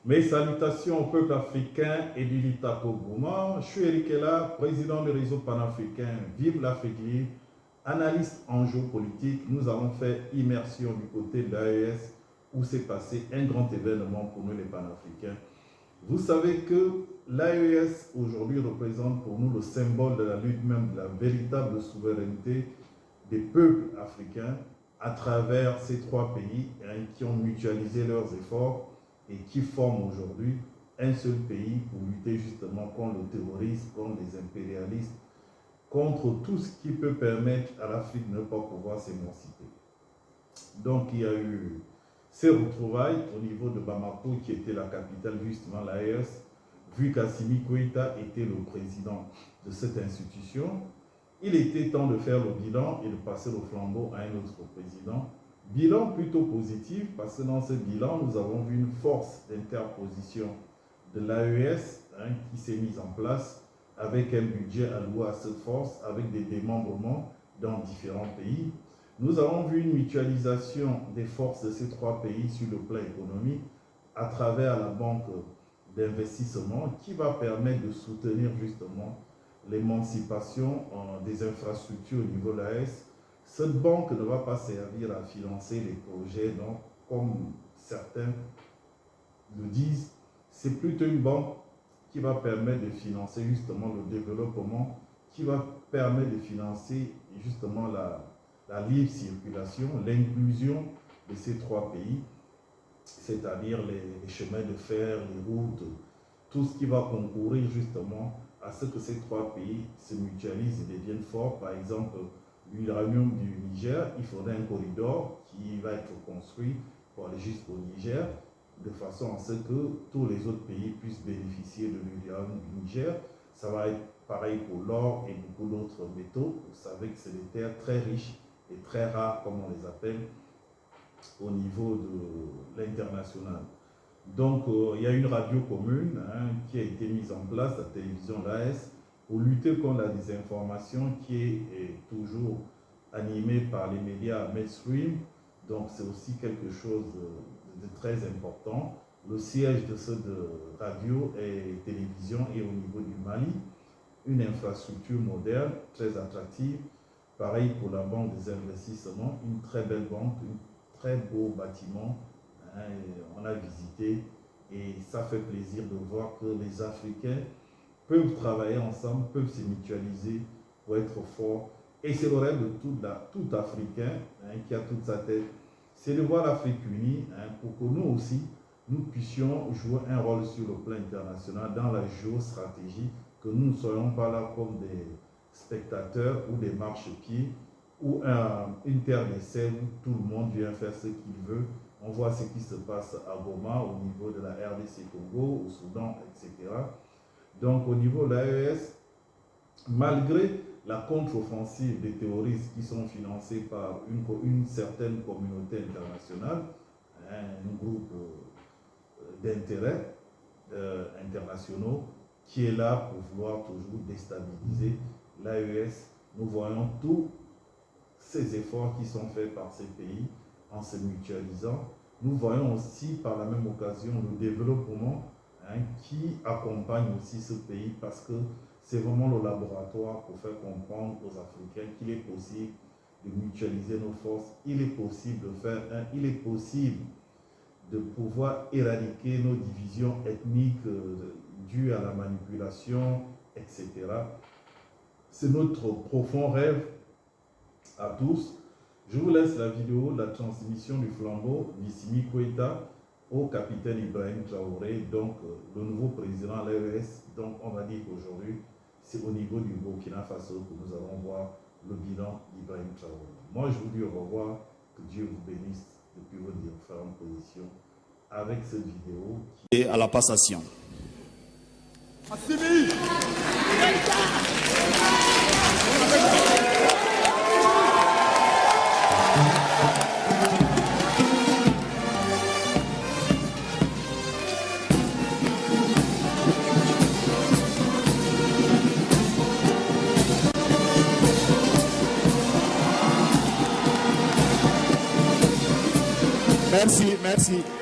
Mes salutations au peuple africain et du Litako Gouma. Je suis Eric Ella, président du réseau panafricain Vive l'Afrique libre, analyste en géopolitique. Nous avons fait immersion du côté de l'AES où s'est passé un grand événement pour nous les panafricains. Vous savez que l'AES aujourd'hui représente pour nous le symbole de la lutte même de la véritable souveraineté des peuples africains à travers ces trois pays qui ont mutualisé leurs efforts et qui forment aujourd'hui un seul pays pour lutter justement contre le terrorisme, contre les impérialistes, contre tout ce qui peut permettre à l'Afrique de ne pas pouvoir s'émanciper. Donc il y a eu ces retrouvailles au niveau de Bamako qui était la capitale justement l'AES, vu qu'Assimi Goïta était le président de cette institution. Il était temps de faire le bilan et de passer le flambeau à un autre président. Bilan plutôt positif parce que dans ce bilan, nous avons vu une force d'interposition de l'AES qui s'est mise en place avec un budget alloué à cette force, avec des démembrements dans différents pays. Nous avons vu une mutualisation des forces de ces trois pays sur le plan économique à travers la banque d'investissement qui va permettre de soutenir justement l'émancipation des infrastructures au niveau de l'AES. Cette banque ne va pas servir à financer les projets, donc, comme certains le disent, c'est plutôt une banque qui va permettre de financer justement le développement, qui va permettre de financer justement la libre circulation, l'inclusion de ces trois pays, c'est-à-dire les chemins de fer, les routes, tout ce qui va concourir justement à ce que ces trois pays se mutualisent et deviennent forts. Par exemple, l'uranium du Niger, il faudrait un corridor qui va être construit pour aller jusqu'au Niger, de façon à ce que tous les autres pays puissent bénéficier de l'uranium du Niger. Ça va être pareil pour l'or et beaucoup d'autres métaux. Vous savez que c'est des terres très riches et très rares, comme on les appelle, au niveau de l'international. Donc, il y a une radio commune qui a été mise en place, la télévision l'AES, pour lutter contre la désinformation qui est toujours animée par les médias mainstream. Donc, c'est aussi quelque chose de très important. Le siège de cette radio et télévision est au niveau du Mali, une infrastructure moderne, très attractive. Pareil pour la banque des investissements, une très belle banque, un très beau bâtiment. On a visité et ça fait plaisir de voir que les Africains peuvent travailler ensemble, peuvent se mutualiser pour être forts. Et c'est le rêve de tout Africain qui a toute sa tête, c'est de voir l'Afrique unie pour que nous aussi, nous puissions jouer un rôle sur le plan international dans la géostratégie, que nous ne soyons pas là comme des spectateurs ou des marchepieds ou une terre d'essai où tout le monde vient faire ce qu'il veut. On voit ce qui se passe à Goma, au niveau de la RDC Congo, au Soudan, etc. Donc au niveau de l'AES, malgré la contre-offensive des terroristes qui sont financés par une certaine communauté internationale, un groupe d'intérêts internationaux qui est là pour vouloir toujours déstabiliser l'AES, nous voyons tous ces efforts qui sont faits par ces pays en se mutualisant. Nous voyons aussi par la même occasion le développement qui accompagne aussi ce pays parce que c'est vraiment le laboratoire pour faire comprendre aux Africains qu'il est possible de mutualiser nos forces, il est possible de faire il est possible de pouvoir éradiquer nos divisions ethniques dues à la manipulation, etc. C'est notre profond rêve à tous. Je vous laisse la vidéo de la transmission du flambeau d'Assimi Goïta au capitaine Ibrahim Traoré, donc le nouveau président de l'AES. Donc on va dire qu'aujourd'hui, c'est au niveau du Burkina Faso que nous allons voir le bilan d'Ibrahim Traoré. Moi, je vous dis au revoir, que Dieu vous bénisse depuis vos différentes positions avec cette vidéo. Et à la passation. Assimi Merci, merci.